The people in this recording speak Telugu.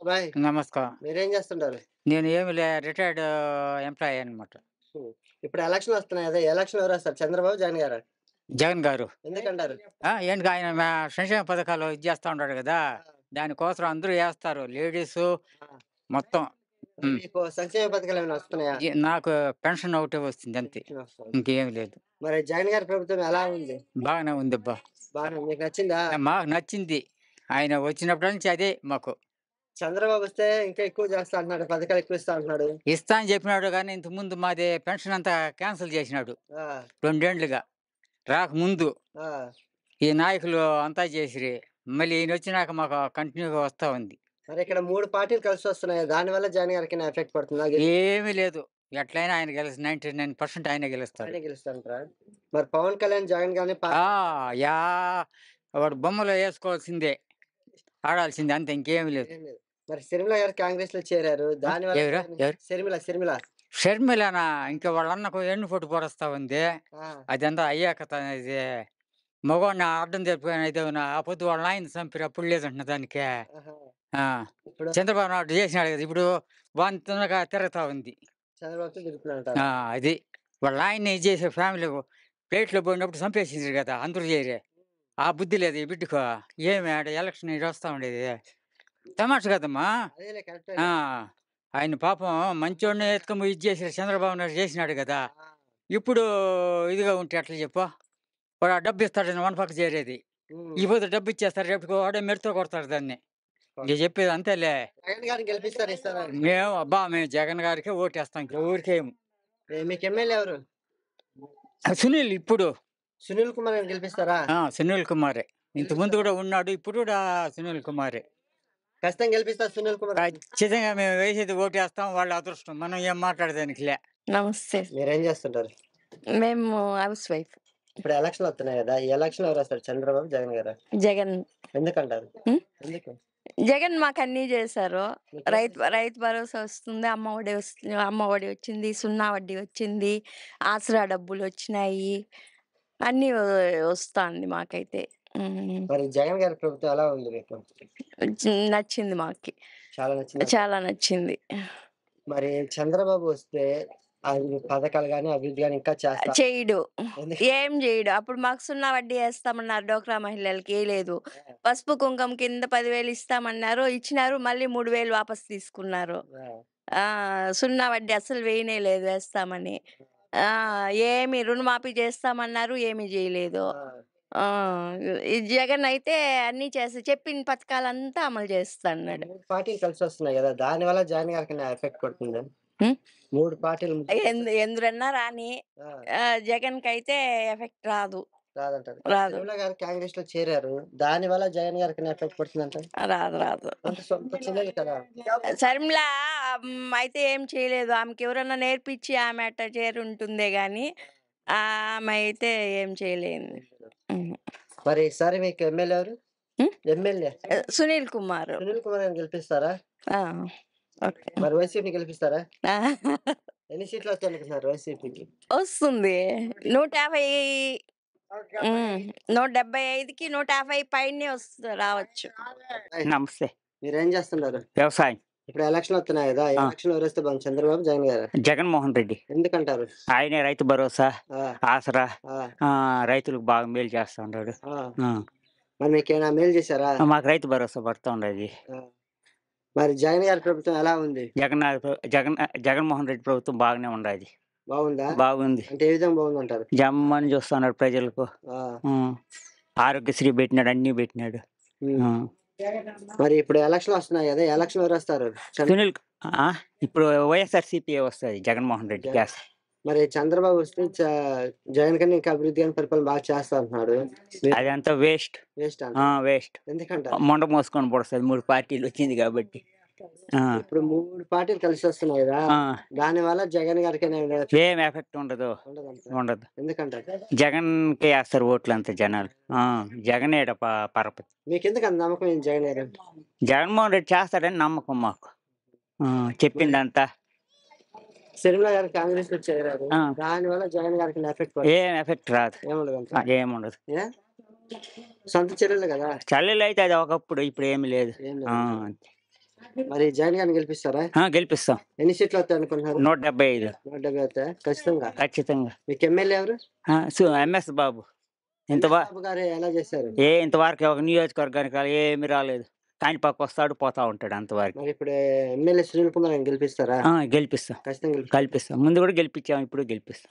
బాయ్. నమస్కారం. మీరేం చేస్తుంటారు? నేను ఏమి రిటైర్డ్ ఎంప్లాయీ అనమాట. హ్మ్. ఇప్పుడు ఎలక్షన్‌లు వస్తున్నాయి గదా! ఎలక్షన్ ఎవరేస్తారు? చంద్రబాబు, జగన్ గారా? జగన్ గారు. ఎందుకంటారు? ఏంటి ఆయన సంక్షేమ పథకాలు ఇది చేస్తా ఉంటాడు గదా! ఆ! దానికోసం అందరూ ఏస్తారు. లేడీసు ఆ! మొత్తం. మరి హ్మ్. మీకు సంక్షేమ పథకాలేమైనా వస్తున్నాయా? నాకు పెన్షన్ ఒకటే వస్తుంది అంతే. పెన్షన్ వస్తుంది. ఇంకేమి లేదు. మరి జగన్ గారి ప్రభుత్వం ఎలా ఉంది? బాగానే ఉందబ్బా! బానే మీకు నచ్చిందా? మాకు నచ్చింది. ఆయన వచ్చినప్పటి నుంచి అదే మాకు. చంద్రబాబు వస్తే ఇంకా ఎక్కువ చేస్తా అంటున్నాడు. పథకాలు ఎక్కువ ఇస్తా అంటున్నాడు. ఇస్తా అని చెప్పినాడు గానీ ఇంతకుముందు మాది పెన్షన్ అంతా క్యాన్సిల్ చేసినాడు. ఆ! 2 ఏండ్లుగా. రాకముందు. ఆ! ఈ నాయకులు అంతా చేసిరి. మళ్ళీ ఈయనొచ్చినాక మాకు కంటిన్యూగా వస్తా ఉంది. మరి ఇక్కడ 3 పార్టీలు కలిసొస్తున్నాయి. దానివల్ల జగన్ గారికేమైనా ఎఫెక్ట్ పడుతుందా? ఏమీ లేదు. ఎట్లైనా ఆయన 99% ఆయనే గెలుస్తాడు. ఆయనే గెలుస్తారంటారా? మరి పవన్ కళ్యాణ్, జగన్ గారిని ఆ! వాడు బొమ్మలో యేసుకోవాల్సిందే. ఆడాల్సిందే అంతే ఇంకేమి లేదు. ఏం లేదు. మరి షర్మిల గారు కాంగ్రెస్‌లో చేరారు. దానివల్ల ఎవరు? ఎవరు? షర్మిల. షర్మిలనా ఇంక వాళ్ళన్నకు ఎన్నుపోటు పొడుస్తా ఉంది. ఆ! అదంతా అయ్యాక ఇది మగోడిని అడ్డం తిరిగిపోయిన ఆ పొద్దు వాళ్ళ నాయన్ని చంపిరి అప్పుడు లేదంటున్న దానికి. ఆహా! ఆ! ఇప్పుడు చంద్రబాబు నాయుడు చేసినాడు కదా! ఇప్పుడు వాని తిన్నగా తిరుగుతా ఉంది. చంద్రబాబుతో ఆ! తిరుగుతున్నాడంటారా? అది. వాళ్ళ ఆయన్ని ఇది చేసే ఫ్యామిలీ ప్లేట్‌లో పోయినప్పుడు చంపేసిండ్రు కదా! అందరూ చేరి. ఆ బుద్ధి లేదు ఈ బిడ్డకు. ఏమి ఆడ ఎలక్షన్ ఈడ వస్తా ఉండేది. తమాషా కదమ్మా! అదేలే ఆ! కరెక్టేలే. ఆయన పాపం మంచోడినే ఎత్తుకొని పోయి ఇది చేసినాడు. చంద్రబాబు నాయుడు చేసినాడు కదా! ఆ! ఇప్పుడు ఇదిగా ఉంటే ఎట్లా చెప్పు? వాడు ఆ డబ్బు ఇస్తాడని వన్ పక్క చేరేది. హ్మ్. ఈ పొద్దు డబ్బు ఇచ్చేస్తారు. రేపటికి వాడే మెడతో కొడతాడు దాన్ని. ఇంక చెప్పేది అంతేలే. జగన్ గారిని గెలిపిస్తారా ఈసారి? మేము జగన్ గారికే ఓటేస్తాం. ఇంకెవరికేయము. మీకు ఎమ్మెల్యే ఎవరు? సునీల్ ఇప్పుడు. సునీల్ కుమార్ గారిని గెలిపిస్తారా? సునీల్ కుమారే. ఇంతకుముందు గెలిపిస్తారా? గూడా ఉన్నాడు. ఇప్పుడు గూడా సునీల్ కుమారే. ఖచ్చితంగా గెలిపిస్తారు సునీల్ కుమార్ గారిని. ఖచ్చితంగా మేము వేసేది ఓటేస్తాం. వాళ్ళ అదృష్టం. మనం ఏం మాట్లాడేదానికి లే. నమస్తే. మీరేం చేస్తుంటారు? మేము హౌస్ వైఫ్. ఇప్పుడు ఎలక్షన్‌లు వస్తున్నాయి గదా! ఈ ఎలక్షన్‌లో ఎవరేస్తారు? చంద్రబాబు, జగన్ గారా? జగన్. ఎందుకంటారు? హ్మ్. ఎందుకు? జగన్ మాకన్నీ చేశారు. మీకేం రైతు చేశారు? రైతు భరోసా వస్తుంది. అమ్మ ఒడి వచ్చింది. సున్నా వడ్డీ వచ్చింది. ఆసరా డబ్బులొచ్చినాయి. అన్నీ వస్తాంది మాకైతే. హ్మ్. మరి జగన్ గారి ప్రభుత్వం ఎలా ఉంది మీకు? నచ్చింది మాకి. చాలా నచ్చిందా? చాలా నచ్చింది. మరి చంద్రబాబు వస్తే పథకాలు గాని, అభివృద్ధి గాని ఇంకా చేస్తా చెయ్యడు. ఎందుకు? ఏం జేయడు. అప్పుడు మాకు సున్నా వడ్డీ ఏస్తామన్నారు డోక్రా మహిళలకి ఏయలేదు. ఆ! పసుపు, కుంకుమ కింద 10,000 ఇస్తామన్నారు. ఇచ్చినారు. మళ్ళీ 3,000 వాపస్ తీసుకున్నారు. ఆ! ఆ! సున్నా వడ్డీ అస్సలు వేయనే లేదు వేస్తామని. ఆ! ఏమి రుణమాఫీ చేస్తామన్నారు. ఏమి జేయలేదు. ఆ! ఆ! ఈ జగన్ అయితే అన్నీ చెప్పిన పథకాలంతా అమలు మరి చేస్తన్నాడు. 3 పార్టీలు కలిసొస్తున్నాయి గదా! దానివల్ల జగన్ గారికేమైనా ఎఫెక్ట్ పడుతుందా? హ్మ్. 3 పార్టీలు ఎందురన్నా రాని ఆ! జగన్‌కైతే ఎఫెక్ట్ రాదు. రాదంటారు. రాదు. షర్మిల గారు కాంగ్రెస్‌లో చేరారు. దానివల్ల జగన్ గారికేమైనా ఎఫెక్ట్ పడుతుందంటారా? రాదు. అంటే సొంత చెల్లెలు కదా! షర్మిల అయితే ఏం చేయలేదు. ఆమెకెవరన్నా నేర్పిచ్చి ఆమె అట్టా చేరుంటుందే గానీ, ఆమె అయితే ఏం చేయలేదు. హుహు. మరి ఈసారి మీకు ఎమ్మెల్యే ఎవరు? హ్మ్. ఎమ్మెల్యే సునీల్ కుమార్. సునీల్ కుమార్ గారిని గెలిపిస్తారా? ఆ! ఓకే. మరి వైసీపీని గెలిపిస్తారా? ఆ! ఎన్ని సీట్లు వస్తాయనుకుంటున్నారు వైసీపీకి? వస్తుంది. 150 175కి 150 పైనే రావచ్చు. నమస్తే. మీరేం చేస్తున్నారు? వ్యవసాయం. ఇప్పుడు ఎలక్షన్‌లు వస్తున్నాయి గదా! ఆ! ఎలక్షన్‌లో ఎవరొస్తే బాగుంది? చంద్రబాబు, జగన్ గారా? జగన్మోహన్ రెడ్డి. ఎందుకంటారు? ఆయనే రైతు భరోసా, ఆ! ఆసరా ఆ! రైతులకు బాగా మేలు చేస్తా ఉన్నాడు. ఆ! ఆ! మరి మీకేమైనా మేలు చేశారా? మాకు రైతు భరోసా పడతా ఉండేది. ఆ! మరి జగన్ గారి ప్రభుత్వం ఎలా ఉంది? జగన్మోహన్ రెడ్డి ప్రభుత్వం బాగానే ఉండాది. బాగుందా? బాగుంది. అంటే ఏ విధంగా బాగుందంటారు? జమ్మని చూస్తున్నాడు ప్రజలకు. ఆ! ఆరోగ్యశ్రీ పెట్టినాడు. అన్నీ పెట్టినాడు. హ్మ్. ఆ! మరి ఇప్పుడు ఎలక్షన్‌లు వస్తున్నాయి గదా! ఎలక్షన్‌లో ఎవరొస్తారు? సునీల్ ఇప్పుడు వైఎస్ఆర్‌సీపీ వస్తది. జగన్మోహన్ రెడ్డి జగన్. మరి చంద్రబాబు వస్తే జగన్ కన్నా ఇంకా అభివృద్ధి గాని పరిపాలన బాగా చేస్తా అంటున్నాడు. అదంతా వేస్ట్. వేస్ట్ అంటారా? వేస్ట్. ఎందుకంటారు? మొండ మోసుకొని పొడుస్తది 3 పార్టీలు వచ్చింది కాబట్టి. ఆ! ఇప్పుడు 3 పార్టీలు కలిసొస్తున్నాయి గదా! ఆ! దానివల్ల జగన్ గారికేమైనా ఏం ఎఫెక్ట్ ఉండదు. ఉండదంటారా? ఉండదు. ఎందుకంటారు? జగన్‌కే ఏస్తారు ఓట్లంతా జనాలు. జగనే ఈడ పరపతి. మీకెందుకు అంత నమ్మకం ఏంటి జగన్ గారు? జగన్మోహన్ రెడ్డి చేస్తాడని నమ్మకం మాకు. మరి చెప్పిందంతా. షర్మిల గారు కాంగ్రెస్‌లో చేరారు. ఆ! దానివల్ల జగన్ గారికి ఎఫెక్ట్ పడుతుంది. ఏం ఎఫెక్ట్ రాదు. ఏముండదంటారా? ఏముండదు. ఏ? సొంత చెల్లెలు కదా, చల్లెలు అయితే అది ఒకప్పుడు, ఇప్పుడు ఏమి లేదు. ఏం ఆ, లేదు. మరి జగన్ గారిని గెలిపిస్తారా? గెలిపిస్తాం. ఎన్ని సీట్లు వస్తాయి అనుకుంటున్నారు? 175 170 వస్తాయా? ఖచ్చితంగా. ఖచ్చితంగా. మీకు ఎమ్మెల్యే ఎవరు? ఎంఎస్ బాబు. బాబు గారు ఎలా చేశారు? ఇంతవరకు ఒక నియోజకవర్గానికి ఏమి రాలేదు. కాణిపాక వస్తాడు, పోతా ఉంటాడు అంతవరకు. మరి ఇప్పుడు ఎమ్మెల్యే సునీల్ కుమార్ గారిని గెలిపిస్తారా? గెలిపిస్తాం. ఖచ్చితంగా కల్పిస్తాం. ముందు కూడా గెలిపించాం, ఇప్పుడు గెలిపిస్తాం.